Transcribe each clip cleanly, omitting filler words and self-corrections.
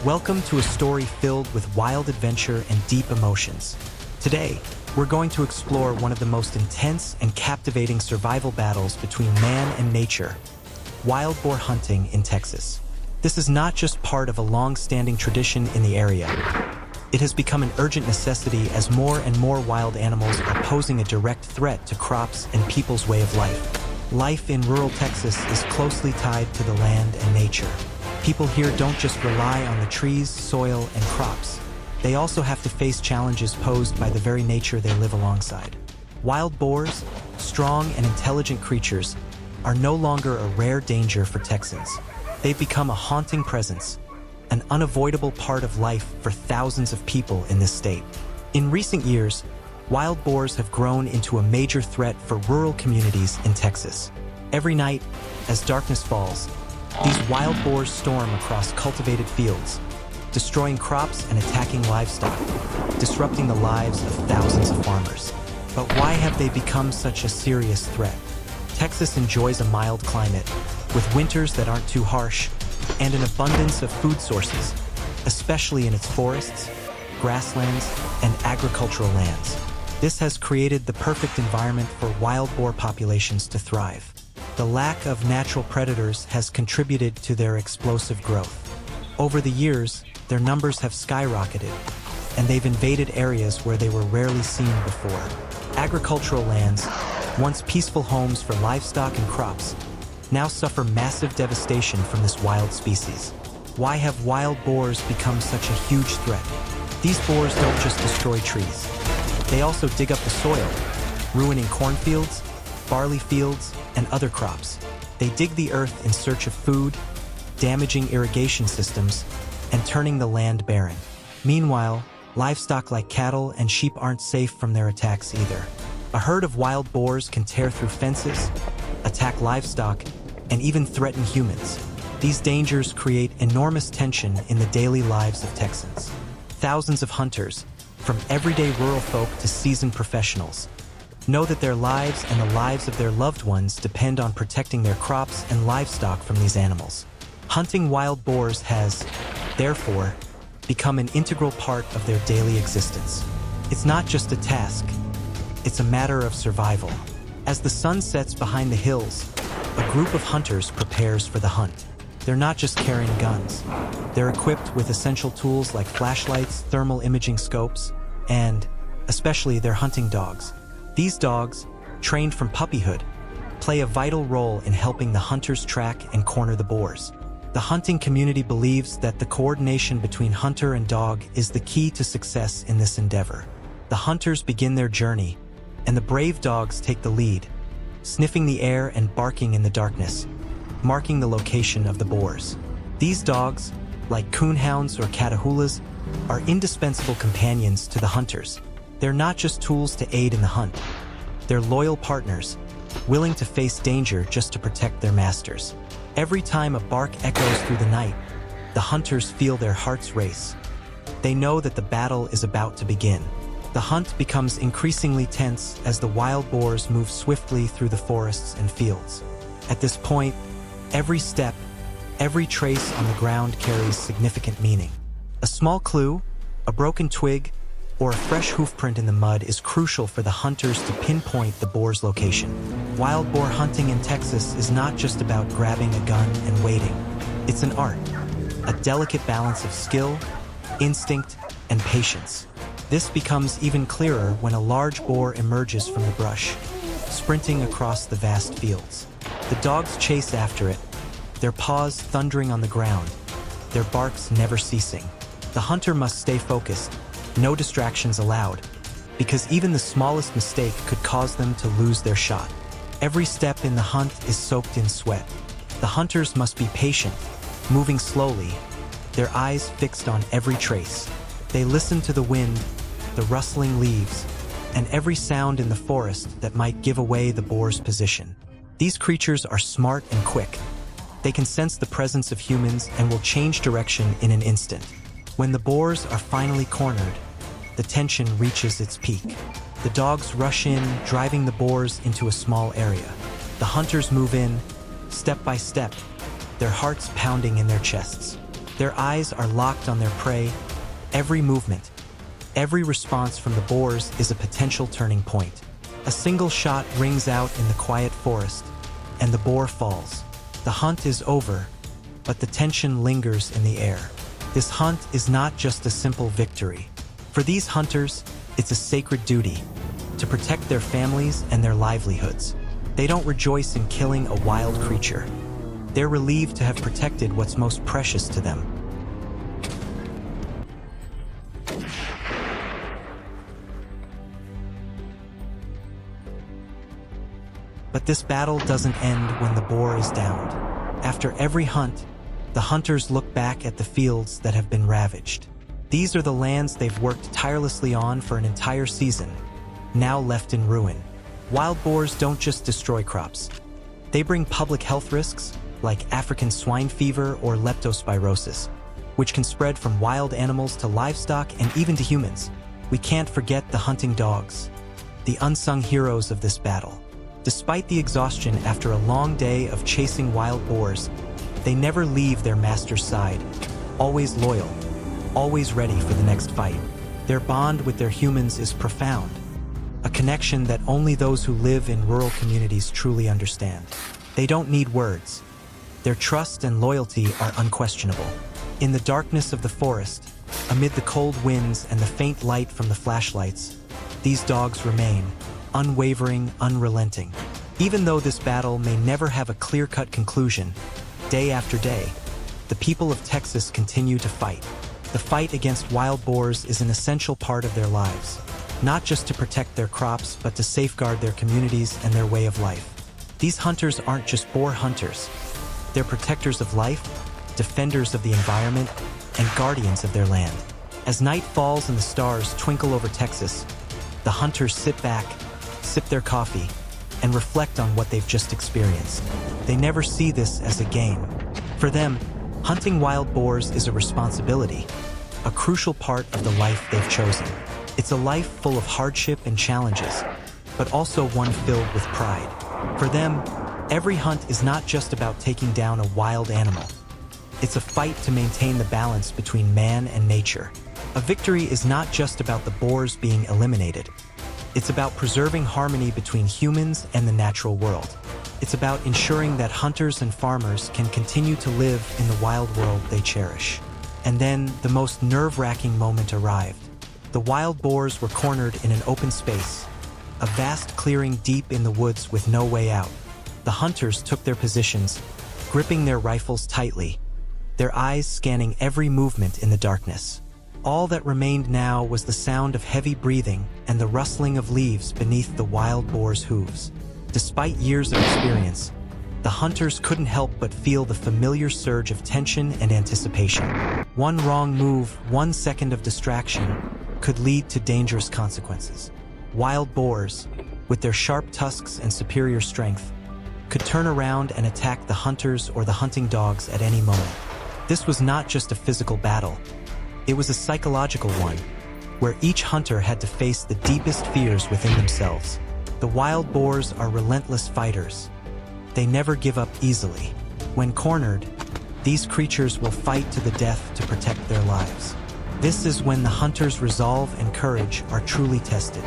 Welcome to a story filled with wild adventure and deep emotions. Today, we're going to explore one of the most intense and captivating survival battles between man and nature, wild boar hunting in Texas. This is not just part of a long-standing tradition in the area. It has become an urgent necessity as more and more wild animals are posing a direct threat to crops and people's way of life. Life in rural Texas is closely tied to the land and nature. People here don't just rely on the trees, soil, and crops. They also have to face challenges posed by the very nature they live alongside. Wild boars, strong and intelligent creatures, are no longer a rare danger for Texans. They've become a haunting presence, an unavoidable part of life for thousands of people in this state. In recent years, wild boars have grown into a major threat for rural communities in Texas. Every night, as darkness falls, these wild boars storm across cultivated fields, destroying crops and attacking livestock, disrupting the lives of thousands of farmers. But why have they become such a serious threat? Texas enjoys a mild climate, with winters that aren't too harsh, and an abundance of food sources, especially in its forests, grasslands, and agricultural lands. This has created the perfect environment for wild boar populations to thrive. The lack of natural predators has contributed to their explosive growth. Over the years, their numbers have skyrocketed, and they've invaded areas where they were rarely seen before. Agricultural lands, once peaceful homes for livestock and crops, now suffer massive devastation from this wild species. Why have wild boars become such a huge threat? These boars don't just destroy trees. They also dig up the soil, ruining cornfields, barley fields, and other crops. They dig the earth in search of food, damaging irrigation systems, and turning the land barren. Meanwhile, livestock like cattle and sheep aren't safe from their attacks either. A herd of wild boars can tear through fences, attack livestock, and even threaten humans. These dangers create enormous tension in the daily lives of Texans. Thousands of hunters, from everyday rural folk to seasoned professionals, know that their lives and the lives of their loved ones depend on protecting their crops and livestock from these animals. Hunting wild boars has, therefore, become an integral part of their daily existence. It's not just a task, it's a matter of survival. As the sun sets behind the hills, a group of hunters prepares for the hunt. They're not just carrying guns. They're equipped with essential tools like flashlights, thermal imaging scopes, and, especially, their hunting dogs. These dogs, trained from puppyhood, play a vital role in helping the hunters track and corner the boars. The hunting community believes that the coordination between hunter and dog is the key to success in this endeavor. The hunters begin their journey, and the brave dogs take the lead, sniffing the air and barking in the darkness, marking the location of the boars. These dogs, like coonhounds or catahoulas, are indispensable companions to the hunters. They're not just tools to aid in the hunt. They're loyal partners, willing to face danger just to protect their masters. Every time a bark echoes through the night, the hunters feel their hearts race. They know that the battle is about to begin. The hunt becomes increasingly tense as the wild boars move swiftly through the forests and fields. At this point, every step, every trace on the ground carries significant meaning. A small clue, a broken twig, or a fresh hoofprint in the mud is crucial for the hunters to pinpoint the boar's location. Wild boar hunting in Texas is not just about grabbing a gun and waiting. It's an art, a delicate balance of skill, instinct, and patience. This becomes even clearer when a large boar emerges from the brush, sprinting across the vast fields. The dogs chase after it, their paws thundering on the ground, their barks never ceasing. The hunter must stay focused, no distractions allowed, because even the smallest mistake could cause them to lose their shot. Every step in the hunt is soaked in sweat. The hunters must be patient, moving slowly, their eyes fixed on every trace. They listen to the wind, the rustling leaves, and every sound in the forest that might give away the boar's position. These creatures are smart and quick. They can sense the presence of humans and will change direction in an instant. When the boars are finally cornered, the tension reaches its peak. The dogs rush in, driving the boars into a small area. The hunters move in, step by step, their hearts pounding in their chests. Their eyes are locked on their prey. Every movement, every response from the boars is a potential turning point. A single shot rings out in the quiet forest, and the boar falls. The hunt is over, but the tension lingers in the air. This hunt is not just a simple victory. For these hunters, it's a sacred duty to protect their families and their livelihoods. They don't rejoice in killing a wild creature. They're relieved to have protected what's most precious to them. But this battle doesn't end when the boar is downed. After every hunt, the hunters look back at the fields that have been ravaged. These are the lands they've worked tirelessly on for an entire season, now left in ruin. Wild boars don't just destroy crops. They bring public health risks, like African swine fever or leptospirosis, which can spread from wild animals to livestock and even to humans. We can't forget the hunting dogs, the unsung heroes of this battle. Despite the exhaustion after a long day of chasing wild boars, they never leave their master's side, always loyal, always ready for the next fight. Their bond with their humans is profound, a connection that only those who live in rural communities truly understand. They don't need words. Their trust and loyalty are unquestionable. In the darkness of the forest, amid the cold winds and the faint light from the flashlights, these dogs remain, unwavering, unrelenting. Even though this battle may never have a clear-cut conclusion, day after day, the people of Texas continue to fight. The fight against wild boars is an essential part of their lives, not just to protect their crops, but to safeguard their communities and their way of life. These hunters aren't just boar hunters. They're protectors of life, defenders of the environment, and guardians of their land. As night falls and the stars twinkle over Texas, the hunters sit back, sip their coffee, and reflect on what they've just experienced. They never see this as a game. For them, hunting wild boars is a responsibility, a crucial part of the life they've chosen. It's a life full of hardship and challenges, but also one filled with pride. For them, every hunt is not just about taking down a wild animal. It's a fight to maintain the balance between man and nature. A victory is not just about the boars being eliminated. It's about preserving harmony between humans and the natural world. It's about ensuring that hunters and farmers can continue to live in the wild world they cherish. And then, the most nerve-wracking moment arrived. The wild boars were cornered in an open space, a vast clearing deep in the woods with no way out. The hunters took their positions, gripping their rifles tightly, their eyes scanning every movement in the darkness. All that remained now was the sound of heavy breathing and the rustling of leaves beneath the wild boar's hooves. Despite years of experience, the hunters couldn't help but feel the familiar surge of tension and anticipation. One wrong move, 1 second of distraction, could lead to dangerous consequences. Wild boars, with their sharp tusks and superior strength, could turn around and attack the hunters or the hunting dogs at any moment. This was not just a physical battle. It was a psychological one, where each hunter had to face the deepest fears within themselves. The wild boars are relentless fighters. They never give up easily. When cornered, these creatures will fight to the death to protect their lives. This is when the hunter's resolve and courage are truly tested.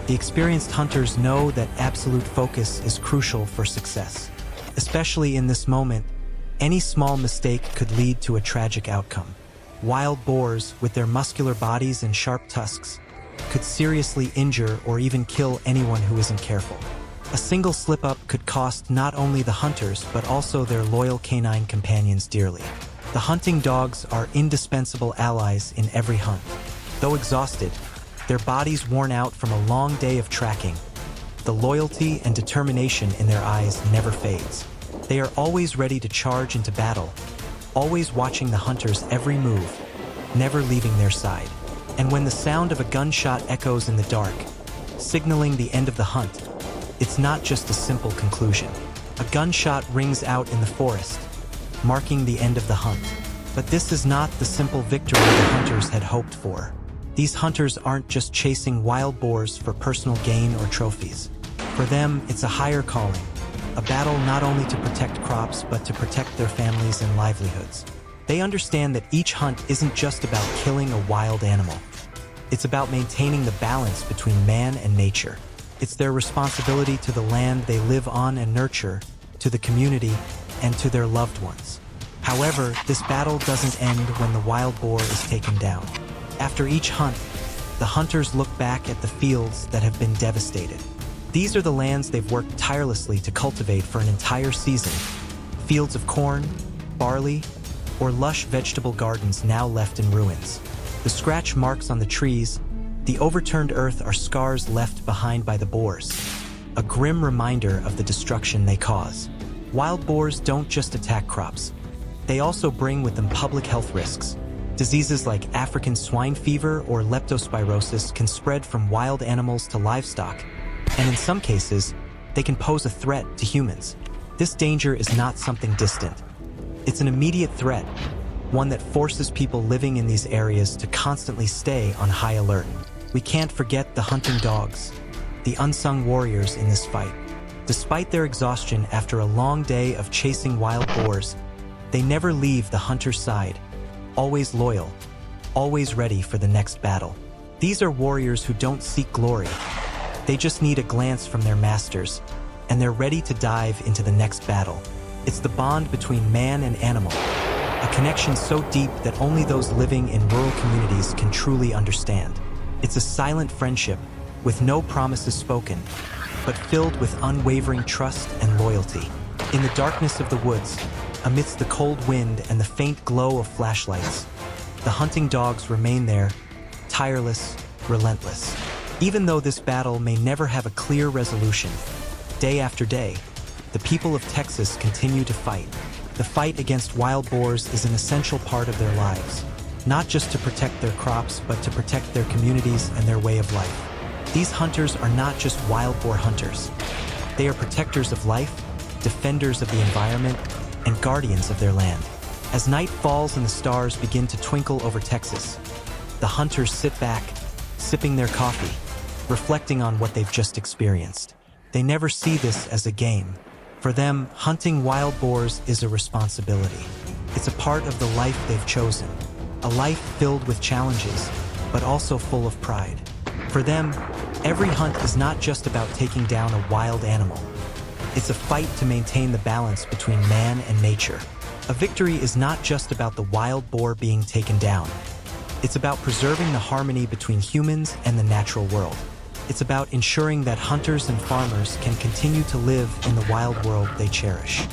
The experienced hunters know that absolute focus is crucial for success. Especially in this moment, any small mistake could lead to a tragic outcome. Wild boars, with their muscular bodies and sharp tusks, could seriously injure or even kill anyone who isn't careful. A single slip-up could cost not only the hunters but also their loyal canine companions dearly. The hunting dogs are indispensable allies in every hunt. Though exhausted, their bodies worn out from a long day of tracking, the loyalty and determination in their eyes never fades. They are always ready to charge into battle, always watching the hunter's every move, never leaving their side. And when the sound of a gunshot echoes in the dark, signaling the end of the hunt, it's not just a simple conclusion. A gunshot rings out in the forest, marking the end of the hunt. But this is not the simple victory the hunters had hoped for. These hunters aren't just chasing wild boars for personal gain or trophies. For them, it's a higher calling, a battle not only to protect crops but to protect their families and livelihoods. They understand that each hunt isn't just about killing a wild animal. It's about maintaining the balance between man and nature. It's their responsibility to the land they live on and nurture, to the community, and to their loved ones. However, this battle doesn't end when the wild boar is taken down. After each hunt, the hunters look back at the fields that have been devastated. These are the lands they've worked tirelessly to cultivate for an entire season. Fields of corn, barley, or lush vegetable gardens now left in ruins. The scratch marks on the trees, the overturned earth are scars left behind by the boars, a grim reminder of the destruction they cause. Wild boars don't just attack crops. They also bring with them public health risks. Diseases like African swine fever or leptospirosis can spread from wild animals to livestock, and in some cases, they can pose a threat to humans. This danger is not something distant. It's an immediate threat, one that forces people living in these areas to constantly stay on high alert. We can't forget the hunting dogs, the unsung warriors in this fight. Despite their exhaustion after a long day of chasing wild boars, they never leave the hunter's side, always loyal, always ready for the next battle. These are warriors who don't seek glory. They just need a glance from their masters, and they're ready to dive into the next battle. It's the bond between man and animal, a connection so deep that only those living in rural communities can truly understand. It's a silent friendship, with no promises spoken, but filled with unwavering trust and loyalty. In the darkness of the woods, amidst the cold wind and the faint glow of flashlights, the hunting dogs remain there, tireless, relentless. Even though this battle may never have a clear resolution, day after day, the people of Texas continue to fight. The fight against wild boars is an essential part of their lives, not just to protect their crops, but to protect their communities and their way of life. These hunters are not just wild boar hunters. They are protectors of life, defenders of the environment, and guardians of their land. As night falls and the stars begin to twinkle over Texas, the hunters sit back, sipping their coffee, reflecting on what they've just experienced. They never see this as a game. For them, hunting wild boars is a responsibility. It's a part of the life they've chosen, a life filled with challenges, but also full of pride. For them, every hunt is not just about taking down a wild animal. It's a fight to maintain the balance between man and nature. A victory is not just about the wild boar being taken down. It's about preserving the harmony between humans and the natural world. It's about ensuring that hunters and farmers can continue to live in the wild world they cherish.